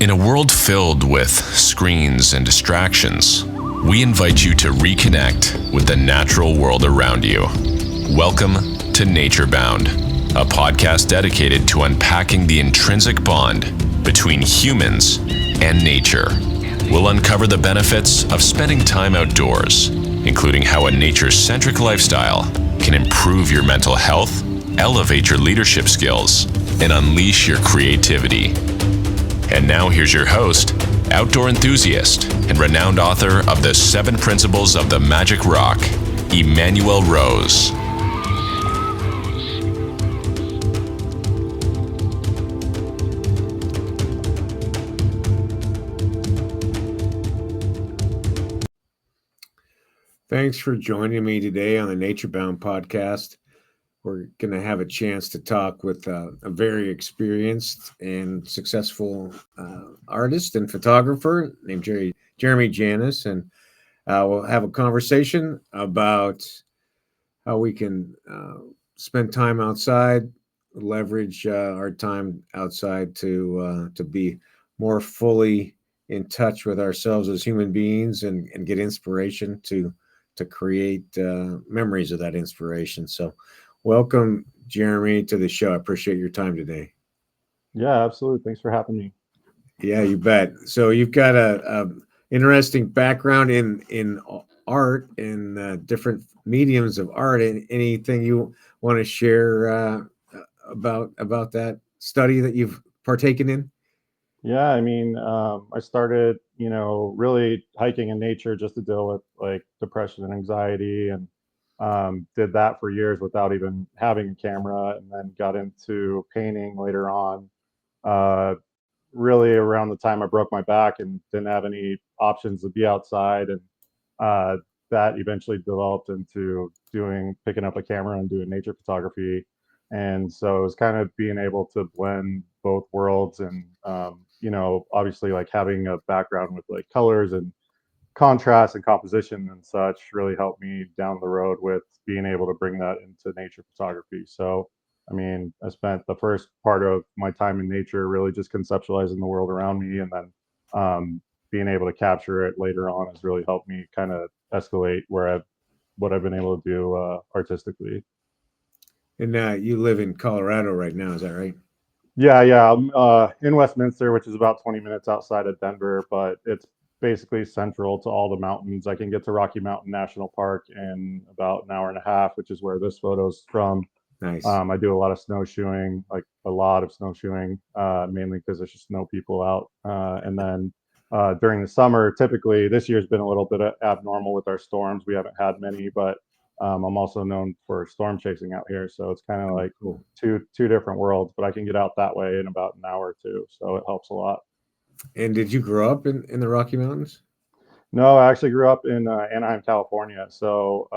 In a world filled with screens and distractions, we invite you to reconnect with the natural world around you. Welcome to Nature Bound, a podcast dedicated to unpacking the intrinsic bond between humans and nature. We'll uncover the benefits of spending time outdoors, including how a nature-centric lifestyle can improve your mental health, elevate your leadership skills, and unleash your creativity. And now here's your host, outdoor enthusiast, and renowned author of The 7 Principles of the Magic Rock, Emanuel Rose. Thanks for joining me today on the Nature Bound podcast. We're going to have a chance to talk with a very experienced and successful artist and photographer named Jeremy Janus, and we'll have a conversation about how we can spend time outside, leverage our time outside to be more fully in touch with ourselves as human beings and get inspiration to create memories of that inspiration. So welcome, Jeremy, to the show. I appreciate your time today. Yeah, absolutely. Thanks for having me. Yeah, you bet. So you've got a interesting background in art and different mediums of art. And anything you want to share about that study that you've partaken in? Yeah, I started, really hiking in nature just to deal with like depression and anxiety, and did that for years without even having a camera, and then got into painting later on. Uh, Really around the time I broke my back and didn't have any options to be outside, and uh, that eventually developed into picking up a camera and doing nature photography. And so it was kind of being able to blend both worlds, and obviously like having a background with like colors and contrast and composition and such really helped me down the road with being able to bring that into nature photography. So, I spent the first part of my time in nature really just conceptualizing the world around me, and then being able to capture it later on has really helped me kind of escalate what I've been able to do artistically. And you live in Colorado right now, is that right? Yeah. I'm in Westminster, which is about 20 minutes outside of Denver, but it's basically central to all the mountains. I can get to Rocky Mountain National Park in about an hour and a half, which is where this photo's from. Nice. I do a lot of snowshoeing, like a lot of snowshoeing, mainly because there's just no people out. And then during the summer, typically this year's been a little bit abnormal with our storms. We haven't had many, but I'm also known for storm chasing out here. So it's kind of like Cool. two different worlds, but I can get out that way in about an hour or two. So it helps a lot. And did you grow up in the Rocky Mountains? No, I actually grew up in Anaheim, California. So,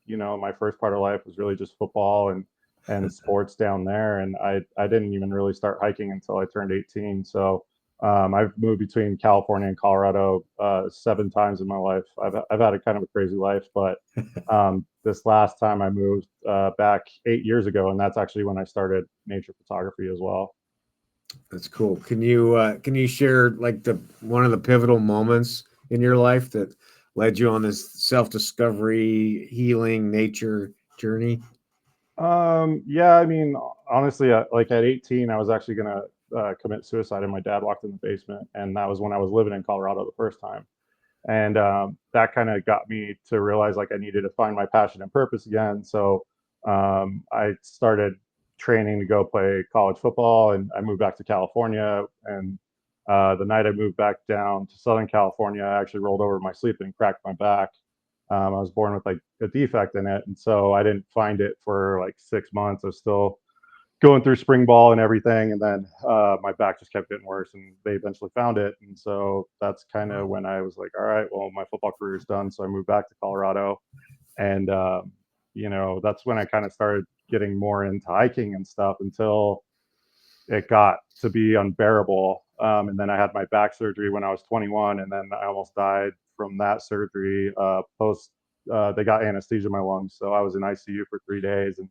my first part of life was really just football and sports down there. And I didn't even really start hiking until I turned 18. So, I've moved between California and Colorado 7 times in my life. I've had a kind of a crazy life, but this last time I moved back 8 years ago, and that's actually when I started nature photography as well. That's cool. Can you share like one of the pivotal moments in your life that led you on this self-discovery, healing, nature journey? Yeah, honestly, like at 18, I was actually gonna commit suicide, and my dad walked in the basement, and that was when I was living in Colorado the first time. And that kind of got me to realize like I needed to find my passion and purpose again. So I started training to go play college football, and I moved back to California. And the night I moved back down to Southern California, I actually rolled over in my sleep and cracked my back. I was born with like a defect in it, and so I didn't find it for like 6 months. I was still going through spring ball and everything, and then my back just kept getting worse, and they eventually found it. And so that's kind of when I was like, all right, well, my football career is done. So I moved back to Colorado, and that's when I kind of started getting more into hiking and stuff until it got to be unbearable. And then I had my back surgery when I was 21, and then I almost died from that surgery. They got anesthesia in my lungs, so I was in ICU for 3 days, and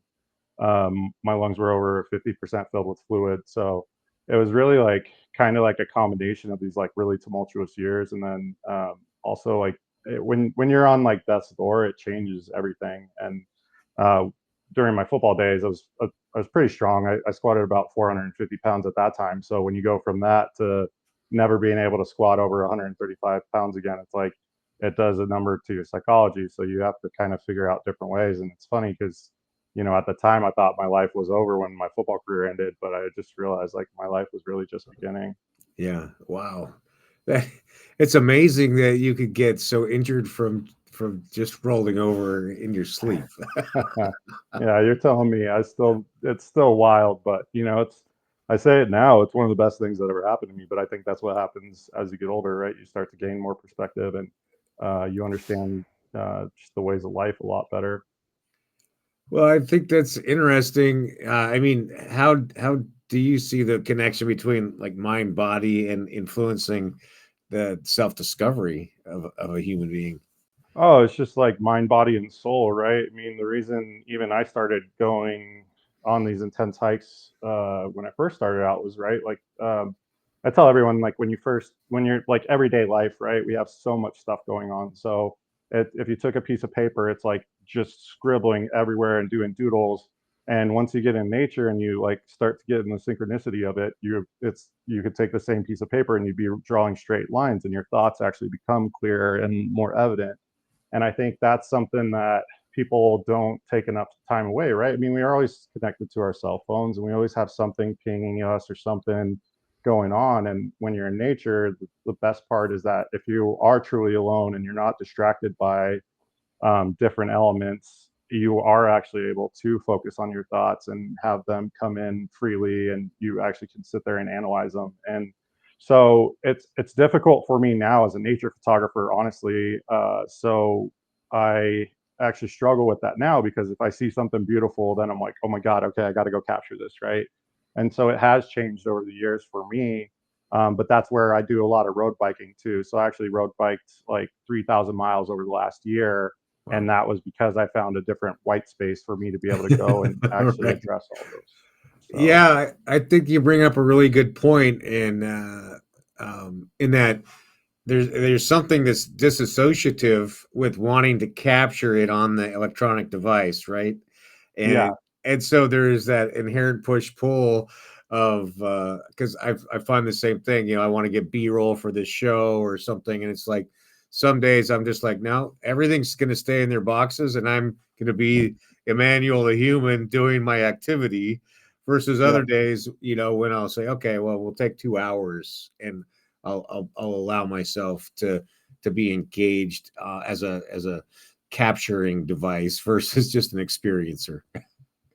my lungs were over 50% filled with fluid. So it was really like kind of like a combination of these like really tumultuous years, and then also like when you're on like death's door, it changes everything. And uh, during my football days, I was pretty strong. I squatted about 450 pounds at that time. So when you go from that to never being able to squat over 135 pounds again, it's like it does a number to your psychology. So you have to kind of figure out different ways. And it's funny because, at the time I thought my life was over when my football career ended, but I just realized like my life was really just beginning. Yeah. Wow. That, it's amazing that you could get so injured from just rolling over in your sleep. Yeah, you're telling me. It's still wild, but I say it now, it's one of the best things that ever happened to me. But I think that's what happens as you get older, right? You start to gain more perspective, and you understand just the ways of life a lot better. Well, I think that's interesting. I mean, how do you see the connection between like mind body and influencing the self discovery of a human being? Oh, it's just like mind, body, and soul, right? I mean, the reason even I started going on these intense hikes when I first started out was right. Like, I tell everyone, like when you're like everyday life, right? We have so much stuff going on. So if you took a piece of paper, it's like just scribbling everywhere and doing doodles. And once you get in nature and you like start to get in the synchronicity of it, you could take the same piece of paper and you'd be drawing straight lines, and your thoughts actually become clearer and more evident. And I think that's something that people don't take enough time away, right? I mean, we are always connected to our cell phones and we always have something pinging us or something going on. And when you're in nature, the best part is that if you are truly alone and you're not distracted by different elements, you are actually able to focus on your thoughts and have them come in freely, and you actually can sit there and analyze them. And so it's difficult for me now as a nature photographer, honestly. So I actually struggle with that now, because if I see something beautiful, then I'm like, oh my God, okay, I got to go capture this, right? And so it has changed over the years for me. But that's where I do a lot of road biking too. So I actually road biked like 3,000 miles over the last year, Wow. and that was because I found a different white space for me to be able to go and actually Right. address all those. So Yeah, I think you bring up a really good point in that there's something that's disassociative with wanting to capture it on the electronic device, right? yeah, And so there's that inherent push pull of because I find the same thing. I want to get B-roll for this show or something, and it's like some days I'm just like, no, everything's going to stay in their boxes, and I'm going to be Emmanuel the human doing my activity. Versus yeah, other days, when I'll say, okay, well, we'll take 2 hours and I'll allow myself to be engaged as a capturing device versus just an experiencer.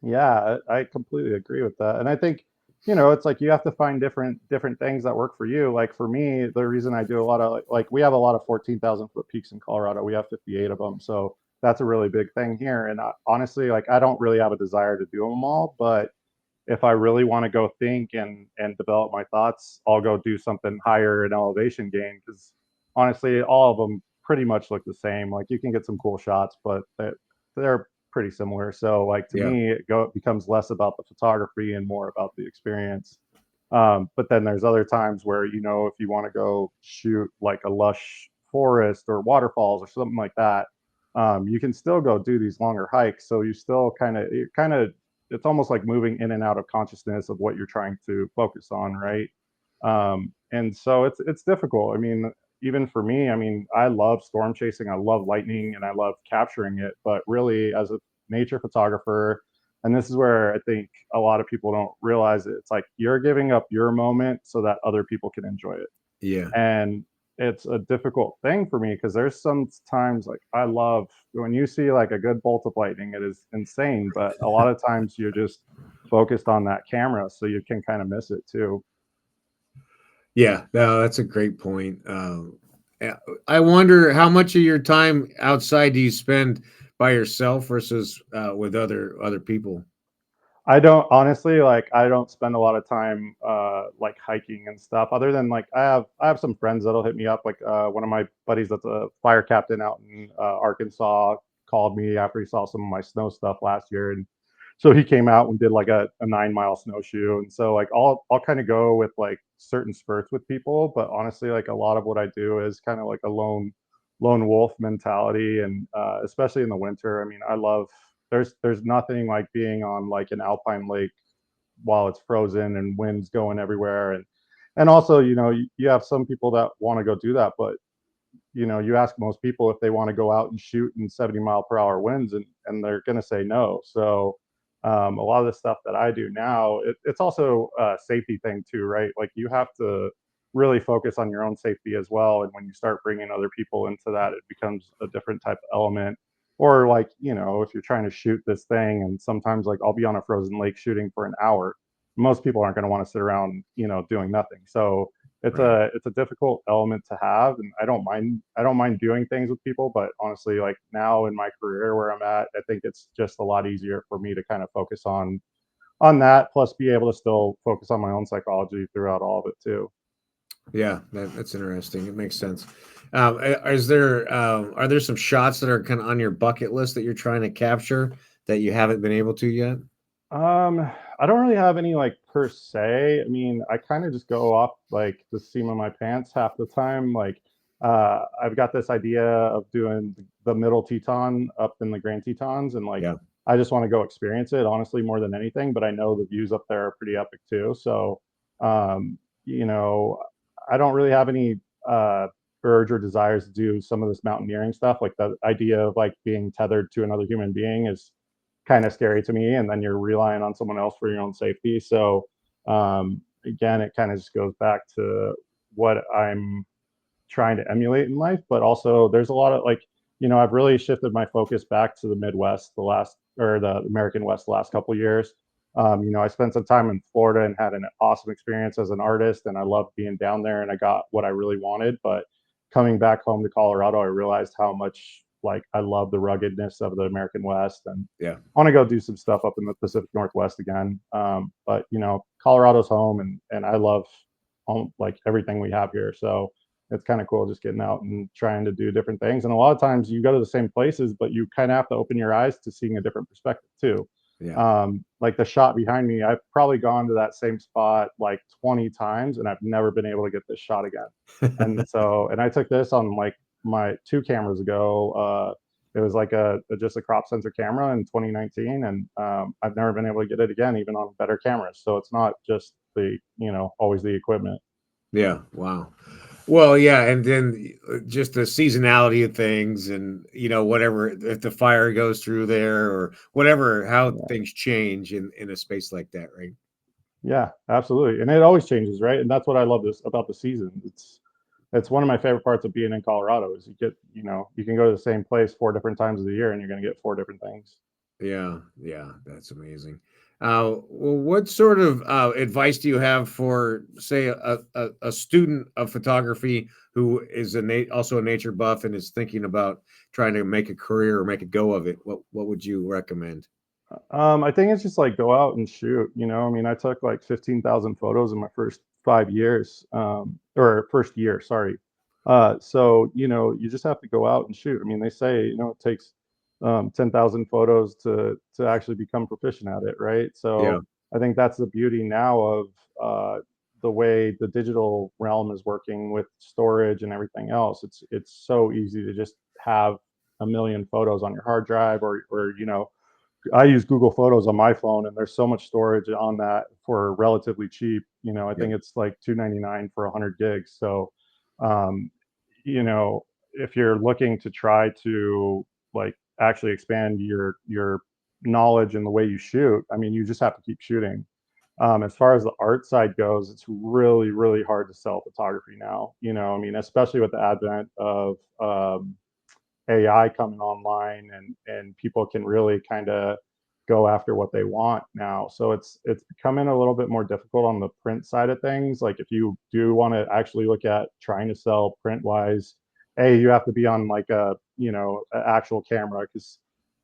yeah. I completely agree with that, and I think it's like you have to find different things that work for you. Like for me, the reason I do a lot of like we have a lot of 14,000 foot peaks in Colorado. We have 58 of them, so that's a really big thing here. And honestly, like I don't really have a desire to do them all, but if I really want to go think and develop my thoughts, I'll go do something higher in elevation gain, because honestly, all of them pretty much look the same. Like you can get some cool shots, but they're pretty similar. So like to Yeah. me, it becomes less about the photography and more about the experience. But then there's other times where if you want to go shoot like a lush forest or waterfalls or something like that, you can still go do these longer hikes. So you still kind of it's almost like moving in and out of consciousness of what you're trying to focus on, right? And so it's difficult. I mean, even for me, I mean, I love storm chasing, I love lightning, and I love capturing it. But really, as a nature photographer, and this is where I think a lot of people don't realize it, it's like you're giving up your moment so that other people can enjoy it. Yeah. And it's a difficult thing for me because there's some times like I love when you see like a good bolt of lightning, it is insane. But a lot of times you're just focused on that camera, so you can kind of miss it too. Yeah. No, that's a great point. Yeah, I wonder how much of your time outside do you spend by yourself versus with other people? I don't honestly like I don't spend a lot of time like hiking and stuff, other than like I have some friends that'll hit me up. Like one of my buddies that's a fire captain out in Arkansas called me after he saw some of my snow stuff last year, and So he came out and did like a 9 mile snowshoe. And so like I'll kind of go with like certain spurts with people, but honestly, like a lot of what I do is kind of like a lone wolf mentality. And especially in the winter, I mean, I love, there's nothing like being on like an alpine lake while it's frozen and winds going everywhere. And also, you have some people that want to go do that, but you ask most people if they want to go out and shoot in 70-mile-per-hour winds, and they're going to say no. So a lot of the stuff that I do now, it's also a safety thing too, right? Like you have to really focus on your own safety as well. And when you start bringing other people into that, it becomes a different type of element. Or like, if you're trying to shoot this thing, and sometimes like I'll be on a frozen lake shooting for an hour. Most people aren't going to want to sit around, doing nothing. So Right. it's a difficult element to have, and I don't mind doing things with people, but honestly, like now in my career where I'm at, I think it's just a lot easier for me to kind of focus on that, plus be able to still focus on my own psychology throughout all of it too. Yeah, that's interesting. It makes sense. Are there some shots that are kind of on your bucket list that you're trying to capture that you haven't been able to yet? I don't really have any like per se. I mean, I kind of just go off like the seam of my pants half the time. Like, I've got this idea of doing the middle Teton up in the Grand Tetons, and like Yeah. I just want to go experience it, honestly, more than anything. But I know the views up there are pretty epic too. So, um, you know, I don't really have any urge or desires to do some of this mountaineering stuff. Like the idea of like being tethered to another human being is kind of scary to me, and then you're relying on someone else for your own safety. So again, it kind of just goes back to what I'm trying to emulate in life. But also there's a lot of like, I've really shifted my focus back to the Midwest the American West the last couple of years. I spent some time in Florida and had an awesome experience as an artist, and I loved being down there, and I got what I really wanted. But coming back home to Colorado, I realized how much like I love the ruggedness of the American West, and Yeah. I want to go do some stuff up in the Pacific Northwest again. But Colorado's home, and I love like everything we have here. So it's kind of cool just getting out and trying to do different things. And a lot of times you go to the same places, but you kind of have to open your eyes to seeing a different perspective too. Yeah. Like the shot behind me, I've probably gone to that same spot like 20 times, and I've never been able to get this shot again. And I took this on like my 2 cameras ago. It was like just a crop sensor camera in 2019, and I've never been able to get it again, even on better cameras. So it's not just the always the equipment. Yeah. Wow. Well, yeah, and then just the seasonality of things, and whatever, if the fire goes through there or whatever, how Yeah. things change in a space like that, right? Yeah, absolutely. And it always changes, right? And that's what I love this about the season. It's one of my favorite parts of being in Colorado is you can go to the same place 4 different times of the year and you're going to get 4 different things. Yeah, yeah, that's amazing. Well, what sort of advice do you have for, say, a student of photography who is also a nature buff and is thinking about trying to make a career or make a go of it? What would you recommend? I think it's just like go out and shoot. I mean, I took like 15,000 photos in my first 5 years, or first year, sorry. So you just have to go out and shoot. I mean, they say it takes 10,000 photos to actually become proficient at it, right? Yeah, So I think that's the beauty now of the way the digital realm is working with storage and everything else. It's so easy to just have a million photos on your hard drive, or I use Google Photos on my phone, and there's so much storage on that for relatively cheap. I yeah, think it's like 299 for 100 gigs. So, um, you know, if you're looking to try to like actually expand your knowledge and the way you shoot, I mean, you just have to keep shooting. As far as the art side goes, it's really, really hard to sell photography now. I mean, especially with the advent of AI coming online, and people can really kind of go after what they want now. So it's becoming a little bit more difficult on the print side of things. Like if you do want to actually look at trying to sell print wise, you have to be on like an actual camera, because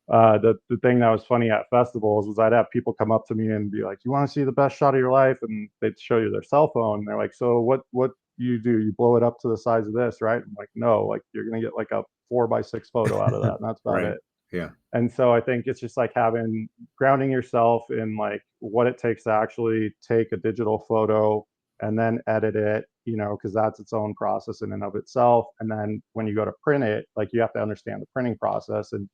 the thing that was funny at festivals was I'd have people come up to me and be like, "You want to see the best shot of your life?" And they'd show you their cell phone. And they're like, "So what you do? You blow it up to the size of this, right?" I'm like, "No, like you're gonna get like a 4x6 photo out of that, and that's about right. it." Yeah. And so I think it's just like grounding yourself in like what it takes to actually take a digital photo and then edit it, because that's its own process in and of itself. And then when you go to print it, like you have to understand the printing process. And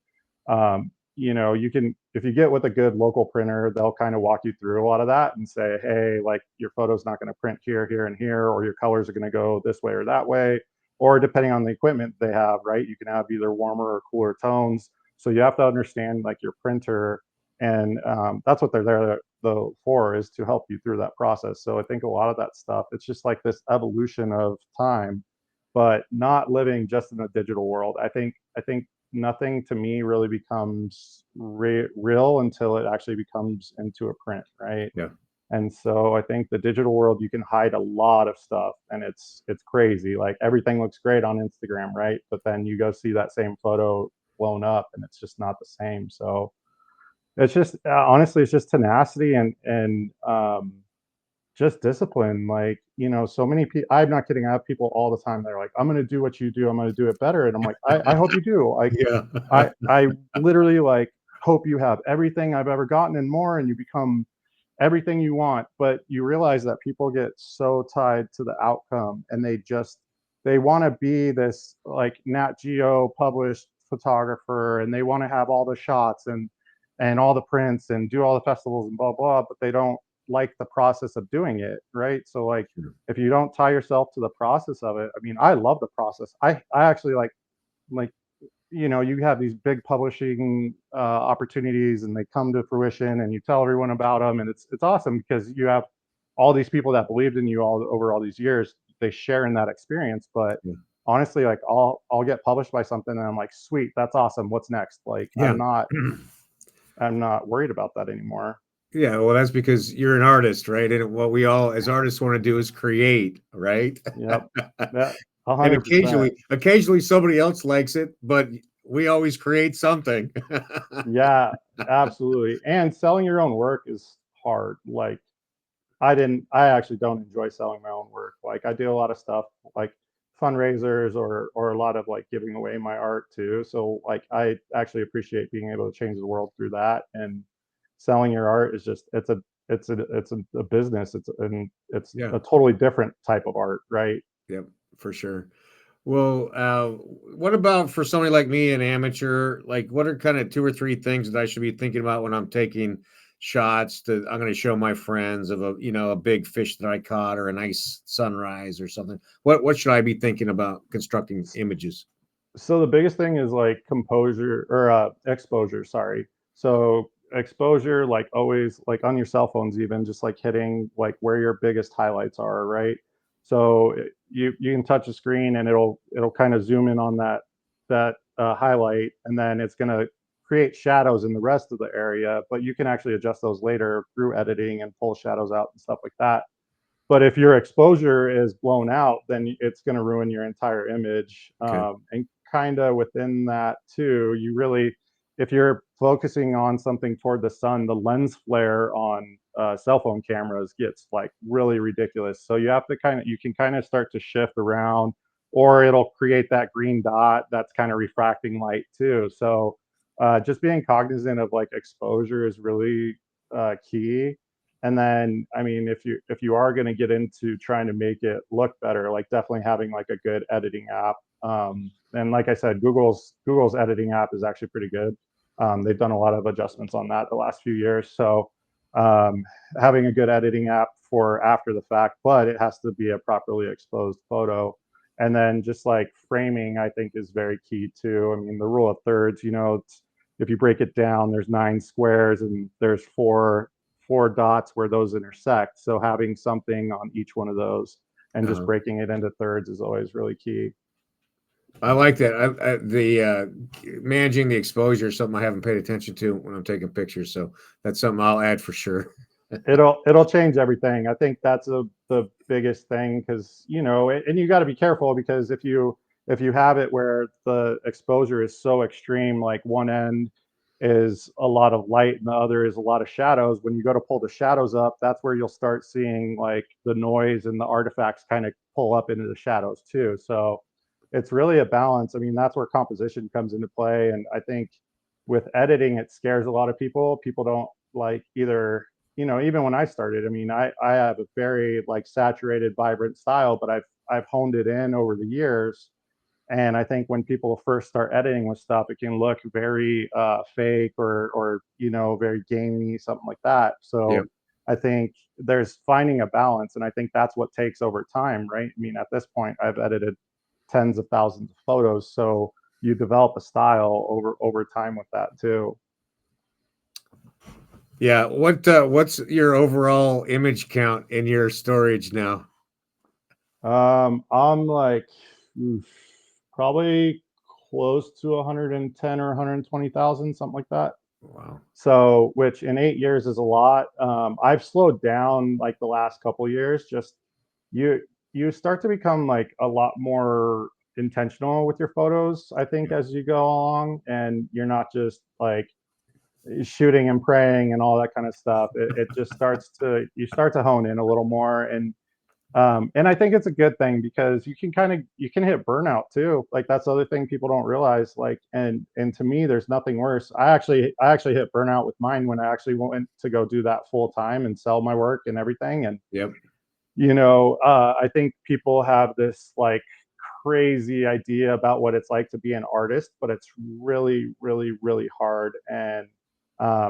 you can, if you get with a good local printer, they'll kind of walk you through a lot of that and say, hey, like your photo's not going to print here, here, and here, or your colors are going to go this way or that way, or depending on the equipment they have, right? You can have either warmer or cooler tones. So you have to understand like your printer, and that's what they're there though for, is to help you through that process. So I think a lot of that stuff, it's just like this evolution of time, but not living just in the digital world. I think nothing to me really becomes real until it actually becomes into a print, right? Yeah. And so I think the digital world, you can hide a lot of stuff, and it's crazy. Like everything looks great on Instagram, right? But then you go see that same photo blown up, and it's just not the same. So it's just honestly, it's just tenacity and just discipline. Like, so many people, I'm not kidding, I have people all the time that are like, I'm going to do what you do, I'm going to do it better. And I'm like, I hope you do. Like, Yeah. I literally like hope you have everything I've ever gotten and more, and you become everything you want. But you realize that people get so tied to the outcome, and they want to be this like Nat Geo published photographer, and they want to have all the shots and all the prints and do all the festivals and blah blah, but they don't like the process of doing it, right? So like, if you don't tie yourself to the process of it, I mean, I love the process. I actually like you have these big publishing opportunities, and they come to fruition, and you tell everyone about them, and it's awesome because you have all these people that believed in you all over all these years. They share in that experience. But Yeah. honestly, like I'll get published by something, and I'm like, sweet, that's awesome, what's next? Like, Yeah. I'm not worried about that anymore. Yeah, well, that's because you're an artist, right? And what we all as artists want to do is create, right? Yep. Yeah, And 100%. occasionally somebody else likes it, but we always create something. Yeah, absolutely. And selling your own work is hard. Like, I actually don't enjoy selling my own work. Like, I do a lot of stuff like fundraisers or a lot of like giving away my art too. So like, I actually appreciate being able to change the world through that. And selling your art is just, it's a business. It's Yeah, a totally different type of art, right? yep, for sure. Well, what about for somebody like me, an amateur? Like, what are kind of two or three things that I should be thinking about when I'm taking shots to I'm going to show my friends of a big fish that I caught or a nice sunrise or something? What should I be thinking about constructing images? So the biggest thing is like composure or exposure, sorry. So exposure, like always, like on your cell phones, even just like hitting like where your biggest highlights are, right? So you can touch a screen, and it'll kind of zoom in on that highlight, and then it's going to create shadows in the rest of the area. But you can actually adjust those later through editing and pull shadows out and stuff like that. But if your exposure is blown out, then it's going to ruin your entire image. Okay. And kind of within that too, if you're focusing on something toward the sun, the lens flare on cell phone cameras gets like really ridiculous. So you can kind of start to shift around, or it'll create that green dot that's kind of refracting light too. So just being cognizant of like exposure is really key. And then, I mean, if you are going to get into trying to make it look better, like definitely having like a good editing app. And like I said, Google's editing app is actually pretty good. They've done a lot of adjustments on that the last few years. So having a good editing app for after the fact, but it has to be a properly exposed photo. And then just like framing, I think is very key too. I mean, the rule of thirds, if you break it down, there's 9 squares, and there's four dots where those intersect. So having something on each one of those and just Uh-huh. breaking it into thirds is always really key. I like that. The managing the exposure is something I haven't paid attention to when I'm taking pictures. So that's something I'll add for sure. It'll change everything. I think that's the biggest thing, because and you got to be careful, because if you have it where the exposure is so extreme, like one end is a lot of light and the other is a lot of shadows, when you go to pull the shadows up, that's where you'll start seeing like the noise and the artifacts kind of pull up into the shadows too. So it's really a balance. I mean, that's where composition comes into play. And I think with editing, it scares a lot of people. People don't like either, even when I started, I mean, I have a very like saturated, vibrant style, but I've honed it in over the years. And I think when people first start editing with stuff, it can look very fake or very gamey, something like that. Yeah. So I think there's finding a balance, and I think that's what takes over time, right? I mean, at this point, I've edited tens of thousands of photos, so you develop a style over time with that too. Yeah. What's your overall image count in your storage now? I'm like probably close to 110 or 120,000, something like that. Wow. So, which in 8 years is a lot. I've slowed down like the last couple years. Just you you start to become like a lot more intentional with your photos, I think, Yeah. as you go along, and you're not just like shooting and praying and all that kind of stuff. It just starts to you start to hone in a little more, and I think it's a good thing because you can hit burnout too. Like that's the other thing people don't realize. Like, and to me, there's nothing worse. I actually hit burnout with mine when I actually went to go do that full time and sell my work and everything. And Yep. I think people have this like crazy idea about what it's like to be an artist, but it's really, really, really hard. And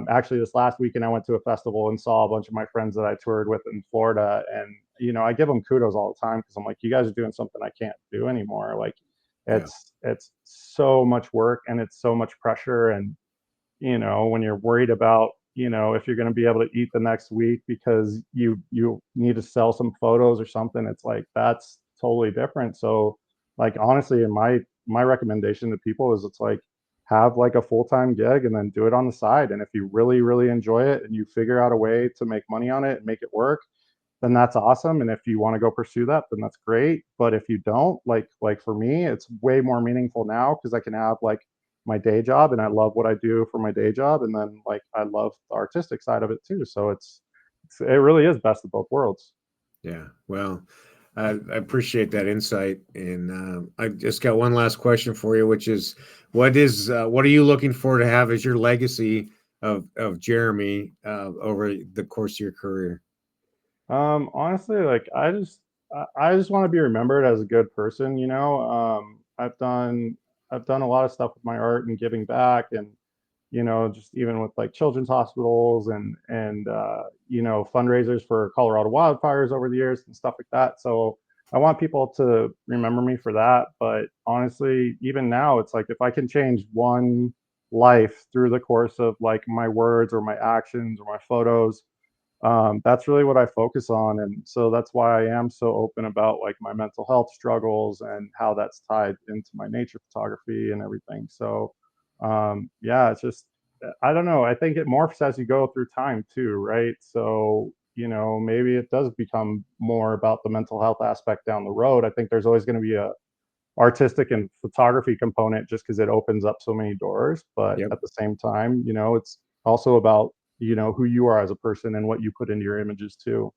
actually, this last weekend, I went to a festival and saw a bunch of my friends that I toured with in Florida. And, I give them kudos all the time because I'm like, you guys are doing something I can't do anymore. Like, Yeah. it's so much work and it's so much pressure. And, when you're worried about, if you're going to be able to eat the next week because you need to sell some photos or something, it's like, that's totally different. So, like, honestly, in my recommendation to people is it's like, have like a full-time gig and then do it on the side. And if you really, really enjoy it and you figure out a way to make money on it and make it work, then that's awesome. And if you want to go pursue that, then that's great. But if you don't, like for me, it's way more meaningful now because I can have like my day job and I love what I do for my day job. And then like I love the artistic side of it too. So it really is best of both worlds. Yeah. Well, I appreciate that insight, and I just got one last question for you, which is, what are you looking for to have as your legacy of Jeremy over the course of your career? Honestly, like I just want to be remembered as a good person. I've done a lot of stuff with my art and giving back, and just even with like children's hospitals and fundraisers for Colorado wildfires over the years and stuff like that. So I want people to remember me for that. But honestly, even now, it's like if I can change one life through the course of like my words or my actions or my photos, that's really what I focus on. And so that's why I am so open about like my mental health struggles and how that's tied into my nature photography and everything. So yeah, it's just, I don't know. I think it morphs as you go through time too, right? So, maybe it does become more about the mental health aspect down the road. I think there's always going to be a artistic and photography component just because it opens up so many doors. But Yep. at the same time, it's also about, who you are as a person and what you put into your images too.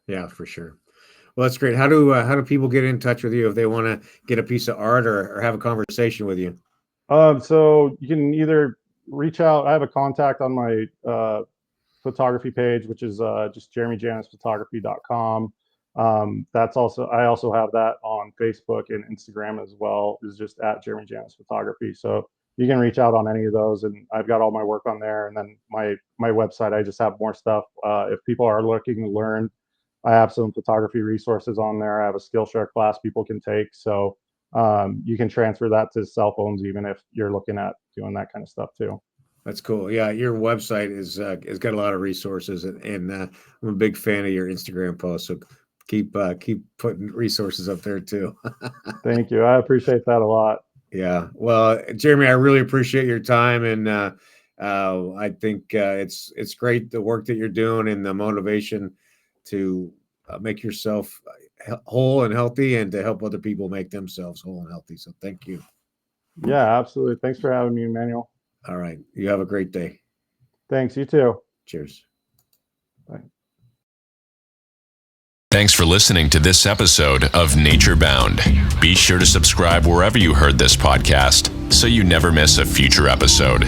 Yeah, for sure. Well, that's great. How do people get in touch with you if they want to get a piece of art or have a conversation with you? So you can either reach out. I have a contact on my photography page, which is just jeremyjanusphotography.com. I also have that on Facebook and Instagram as well, is just at Jeremy Janus Photography. So you can reach out on any of those, and I've got all my work on there. And then my website, I just have more stuff. If people are looking to learn, I have some photography resources on there. I have a Skillshare class people can take. So you can transfer that to cell phones, even if you're looking at doing that kind of stuff too. That's cool. Yeah, your website is has got a lot of resources, and I'm a big fan of your Instagram posts. So keep putting resources up there too. Thank you. I appreciate that a lot. Yeah. Well, Jeremy, I really appreciate your time, and I think it's great the work that you're doing and the motivation to make yourself whole and healthy, and to help other people make themselves whole and healthy. So thank you. Yeah, absolutely. Thanks for having me, Emanuel. All right. You have a great day. Thanks. You too. Cheers. Bye. Thanks for listening to this episode of Nature Bound. Be sure to subscribe wherever you heard this podcast so you never miss a future episode.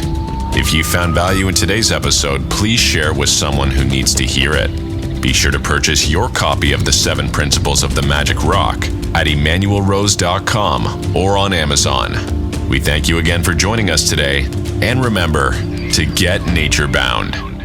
If you found value in today's episode, please share it with someone who needs to hear it. Be sure to purchase your copy of The 7 Principles of the Magic Rock at Emanuelrose.com or on Amazon. We thank you again for joining us today, and remember to get nature bound.